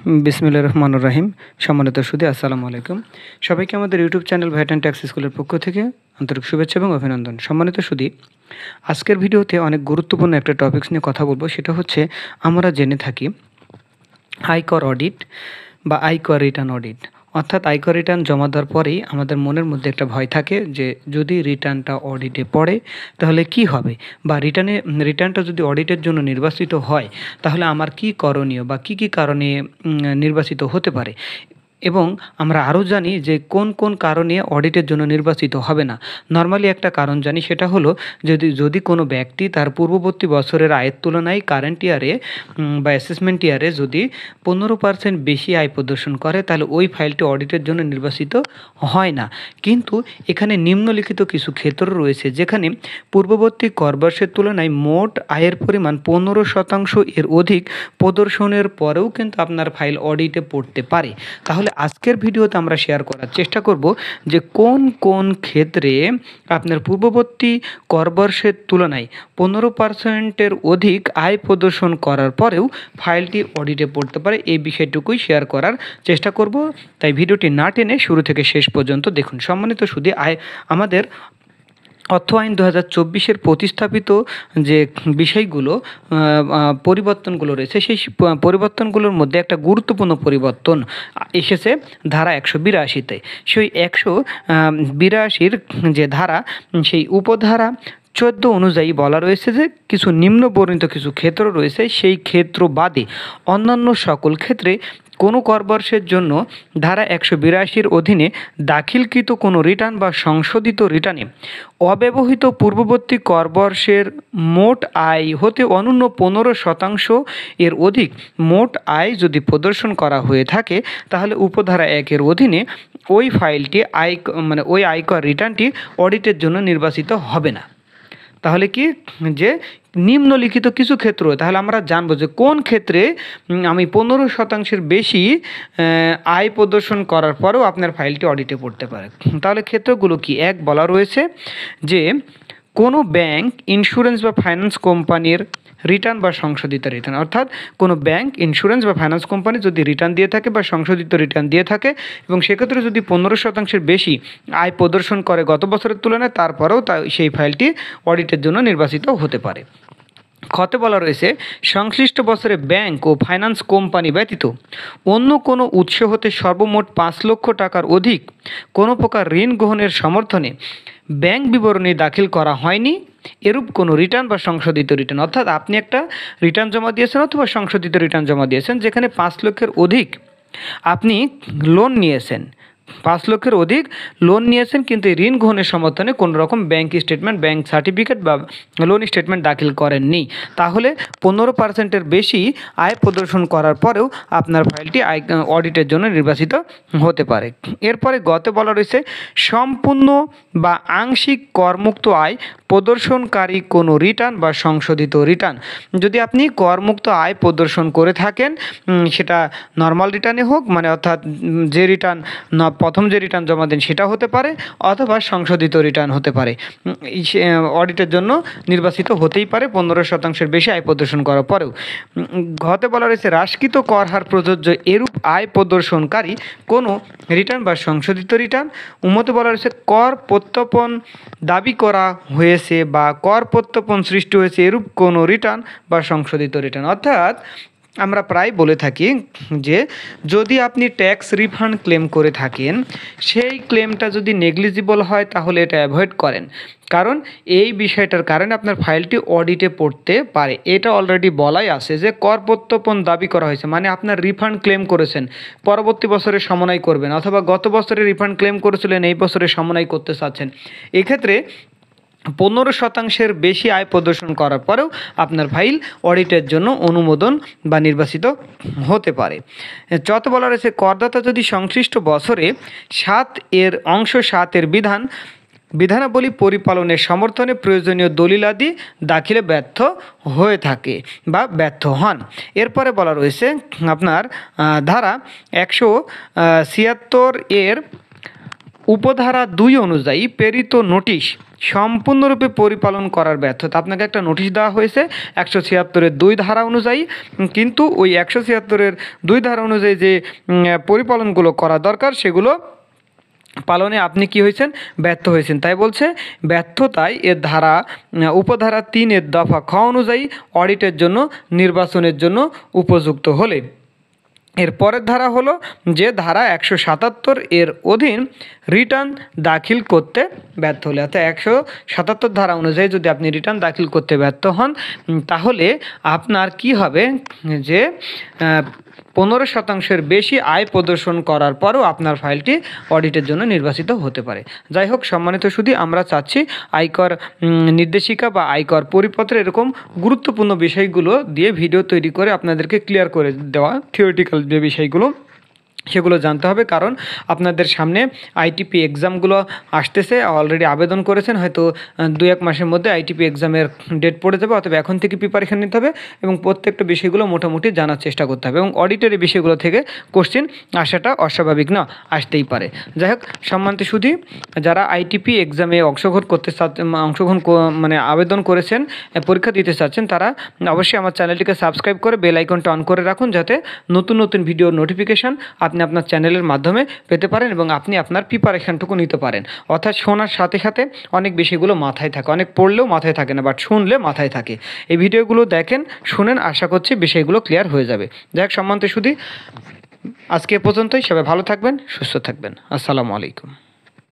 বিসমিল্লাহির রহমানির রহিম। সম্মানিত সুধী, আসসালামু আলাইকুম। সবাইকে আমাদের YouTube channel VAT and tax স্কুলের পক্ষ থেকে আন্তরিক শুভেচ্ছা এবং অভিনন্দন। সম্মানিত সুধী, আজকের ভিডিওতে অনেক গুরুত্বপূর্ণ একটা টপিকস নিয়ে কথা বলবো। সেটা হচ্ছে, আমরা জেনে থাকি আয়কর অডিট বা আয়কর রিটার্ন অডিট। অর্থাৎ আয়কর রিটার্ন জমা দেওয়ার পরেই আমাদের মনের মধ্যে একটা ভয় থাকে যে যদি রিটার্নটা অডিটে পড়ে তাহলে কি হবে, বা রিটার্নটা যদি অডিটের জন্য নির্বাচিত হয় তাহলে আমার কি করণীয় বা কি কারণে নির্বাচিত হতে পারে। এবং আমরা আরও জানি যে কোন কোন কারণে অডিটের জন্য নির্বাচিত হবে না। নর্মালি একটা কারণ জানি, সেটা হলো যদি কোনো ব্যক্তি তার পূর্ববর্তী বছরের আয়ের তুলনায় কারেন্ট ইয়ারে বা অ্যাসেসমেন্ট ইয়ারে যদি 15% বেশি আয় প্রদর্শন করে তাহলে ওই ফাইলটি অডিটের জন্য নির্বাচিত হয় না। কিন্তু এখানে নিম্নলিখিত কিছু ক্ষেত্র রয়েছে যেখানে পূর্ববর্তী করবর্ষের তুলনায় মোট আয়ের পরিমাণ 15% এর অধিক প্রদর্শনের পরেও কিন্তু আপনার ফাইল অডিটে পড়তে পারে। তাহলে আজকের ভিডিওতে আমরা শেয়ার করার চেষ্টা করব যে কোন কোন ক্ষেত্রে আপনার পূর্ববর্তী করবর্ষের তুলনায় 15%-এর অধিক আয় প্রদর্শন করার পরেও ফাইলটি অডিটে পড়তে পারে, এই বিষয়টুকুই শেয়ার করার চেষ্টা করব। তাই ভিডিওটি না টেনে শুরু থেকে শেষ পর্যন্ত দেখুন। সম্মানিত সুধী, আমাদের অর্থ আইন 2024-এর প্রতিস্থাপিত যে বিষয়গুলো পরিবর্তনগুলো রয়েছে, সেই পরিবর্তনগুলোর মধ্যে একটা গুরুত্বপূর্ণ পরিবর্তন এসেছে ধারা 182-তে। সেই 182-র যে ধারা, সেই উপধারা 14 অনুযায়ী বলা রয়েছে যে কিছু নিম্নবর্ণিত কিছু ক্ষেত্র রয়েছে, সেই ক্ষেত্র বাদে অন্যান্য সকল ক্ষেত্রে কোনো করবর্ষের জন্য ধারা 182-র অধীনে দাখিলকৃত কোনো রিটার্ন বা সংশোধিত রিটার্নে অব্যবহৃত পূর্ববর্তী করবর্ষের মোট আয় হতে অনূন্য 15% এর অধিক মোট আয় যদি প্রদর্শন করা হয়ে থাকে তাহলে উপধারা 1-এর অধীনে ওই ফাইলটি ওই আয়কর রিটার্নটি অডিটের জন্য নির্বাচিত হবে না। তাহলে কি যে নিম্নলিখিত কিছু ক্ষেত্র, তাহলে আমরা জানবো যে কোন ক্ষেত্রে আমি 15%-এর বেশি আয় প্রদর্শন করার পরেও আপনার ফাইলটি অডিটে পড়তে পারে। তাহলে ক্ষেত্রগুলো কি? এক, বলা রয়েছে যে কোনো ব্যাংক, ইন্স্যুরেন্স বা ফাইন্যান্স কোম্পানির রিটার্ন বা সংশোধিত রিটার্ন। অর্থাৎ কোনো ব্যাংক, ইন্স্যুরেন্স বা ফাইন্যান্স কোম্পানি যদি রিটার্ন দিয়ে থাকে বা সংশোধিত রিটার্ন দিয়ে থাকে এবং সেক্ষেত্রে যদি 15%-এর বেশি আয় প্রদর্শন করে গত বছরের তুলনায়, তারপরেও সেই ফাইলটি অডিটের জন্য নির্বাচিত হতে পারে। খতে বলা রয়েছে, সংশ্লিষ্ট বছরে ব্যাংক ও ফাইন্যান্স কোম্পানি ব্যতীত অন্য কোনো উৎস হতে সর্বমোট 5 লক্ষ টাকার অধিক কোনো প্রকার ঋণ গ্রহণের সমর্থনে ব্যাংক বিবরণী দাখিল করা হয়নি এরূপ কোনো রিটার্ন বা সংশোধিত রিটার্ন। অর্থাৎ আপনি একটা রিটার্ন জমা দিয়েছেন অথবা সংশোধিত রিটার্ন জমা দিয়েছেন যেখানে 5 লক্ষের অধিক আপনি লোন নিয়েছেন, 5 লক্ষের অধিক লোন নিয়েছেন, কিন্তু এই ঋণ গ্রহণের সমর্থনে কোনো রকম ব্যাংক স্টেটমেন্ট, ব্যাংক সার্টিফিকেট বা লোন স্টেটমেন্ট দাখিল করেননি, তাহলে 15%-এর বেশি আয় প্রদর্শন করার পরেও আপনার ফাইলটি অডিটের জন্য নির্বাচিত হতে পারে। এরপরে গতে বলা রয়েছে, সম্পূর্ণ বা আংশিক করমুক্ত আয় প্রদর্শনকারী কোনো রিটার্ন বা সংশোধিত রিটার্ন। যদি আপনি করমুক্ত আয় প্রদর্শন করে থাকেন, সেটা নর্মাল রিটার্নে হোক, অর্থাৎ যে রিটার্ন প্রথম যে রিটার্ন জমা দেন সেটা হতে পারে, অথবা সংশোধিত রিটার্ন হতে পারে, অডিটের জন্য নির্বাচিত হতেই পারে 15%-এর বেশি আয় প্রদর্শন করার পরেও। ঘতে বলা রয়েছে, হ্রাসকৃত কর হার প্রযোজ্য এরূপ আয় প্রদর্শনকারী কোনো রিটার্ন বা সংশোধিত রিটার্ন। উমতে বলা রয়েছে, কর প্রত্যর্পণ দাবি করা হয়েছে বা কর প্রত্যর্পণ সৃষ্টি হয়েছে এরূপ কোনো রিটার্ন বা সংশোধিত রিটার্ন। অর্থাৎ আমরা প্রায় বলে থাকি যে যদি আপনি ট্যাক্স রিফান্ড ক্লেম করে থাকেন, সেই ক্লেমটা যদি নেগলিজিবল হয় তাহলে এটা অ্যাভয়েড করেন, কারণ এই বিষয়টার কারণে আপনার ফাইলটি অডিটে পড়তে পারে। এটা অলরেডি বলাই আছে যে কর প্রত্যর্পণ দাবি করা হয়েছে, আপনার রিফান্ড ক্লেম করেছেন, পরবর্তী বছরে সমন্বয় করবেন, অথবা গত বছরে রিফান্ড ক্লেম করেছিলেন, এই বছরে সমন্বয় করতে চাচ্ছেন। এক্ষেত্রে 15%-এর বেশি আয় প্রদর্শন করার পরেও আপনার ফাইল অডিটের জন্য অনুমোদন বা নির্বাচিত হতে পারে। যত বলা রয়েছে, করদাতা যদি সংশ্লিষ্ট বছরে 7-এর অংশ 7-এর বিধানাবলী পরিপালনের সমর্থনে প্রয়োজনীয় দলিলাদি দাখিলে ব্যর্থ হয়ে থাকে বা ব্যর্থ হন। এরপরে বলা রয়েছে আপনার ধারা 176-এর উপধারা 2 অনুযায়ী প্রেরিত নোটিশ সম্পূর্ণরূপে পরিপালন করার ব্যর্থতা। আপনাকে একটা নোটিশ দেওয়া হয়েছে 176-এর 2 ধারা অনুযায়ী, কিন্তু ওই 176-এর 2 ধারা অনুযায়ী যে পরিপালনগুলো করা দরকার সেগুলো পালনে আপনি কি হয়েছেন, ব্যর্থ হয়েছেন। তাই বলছে ব্যর্থতায় এর ধারা উপধারা 3-এর দফা খ অনুযায়ী অডিটের জন্য নির্বাচনের জন্য উপযুক্ত হলে। এর পরের ধারা হলো যে ধারা 177 এর অধীন রিটার্ন দাখিল করতে ব্যর্থ হলে, অর্থাৎ 177 ধারা অনুযায়ী যদি আপনি রিটার্ন দাখিল করতে ব্যর্থ হন তাহলে আপনার কি হবে যে 15% বেশি আয় প্রদর্শন করার পরও আপনার ফাইলটি অডিটের জন্য নির্বাচিত হতে পারে। যাই হোক সম্মানিত সুধী, আমরা চাচ্ছি আয়কর নির্দেশিকা বা আয়কর পরিপত্রে এরকম গুরুত্বপূর্ণ বিষয়গুলো দিয়ে ভিডিও তৈরি করে আপনাদেরকে ক্লিয়ার করে দেওয়া, থিওরিটিক্যাল যে বিষয়গুলো সেগুলো জানতে হবে। কারণ আপনাদের সামনে আইটিপি এক্সামগুলো আসতেছে, অলরেডি আবেদন করেছেন, হয়তো 2-1 মাসের মধ্যে আইটিপি এক্সামের ডেট পড়ে যাবে, অথবা এখন থেকে প্রিপারেশন নিতে হবে এবং প্রত্যেকটা বিষয়গুলো মোটামুটি জানার চেষ্টা করতে হবে। এবং অডিটের এই বিষয়গুলো থেকে কোশ্চেন আসাটা অস্বাভাবিক না, আসতেই পারে। যাই হোক সম্মানিত সুধী, যারা আইটিপি এক্সামে মানে আবেদন করেছেন, পরীক্ষা দিতে চাচ্ছেন, তারা অবশ্যই আমার চ্যানেলটিকে সাবস্ক্রাইব করে বেল আইকনটা অন করে রাখুন, যাতে নতুন নতুন ভিডিওর নোটিফিকেশান আপনি আপনার চ্যানেলের মাধ্যমে পেতে পারেন এবং আপনি আপনার প্রিপারেশানটুকু নিতে পারেন। অর্থাৎ শোনার সাথে সাথে অনেক বিষয়গুলো মাথায় থাকে, অনেক পড়লেও মাথায় থাকে না, বাট শুনলে মাথায় থাকে। এই ভিডিওগুলো দেখেন, শুনেন, আশা করছি বিষয়গুলো ক্লিয়ার হয়ে যাবে। যাই হোক সম্মানিত সুধী, আজকে এ পর্যন্তই। সবাই ভালো থাকবেন, সুস্থ থাকবেন। আসসালামু আলাইকুম।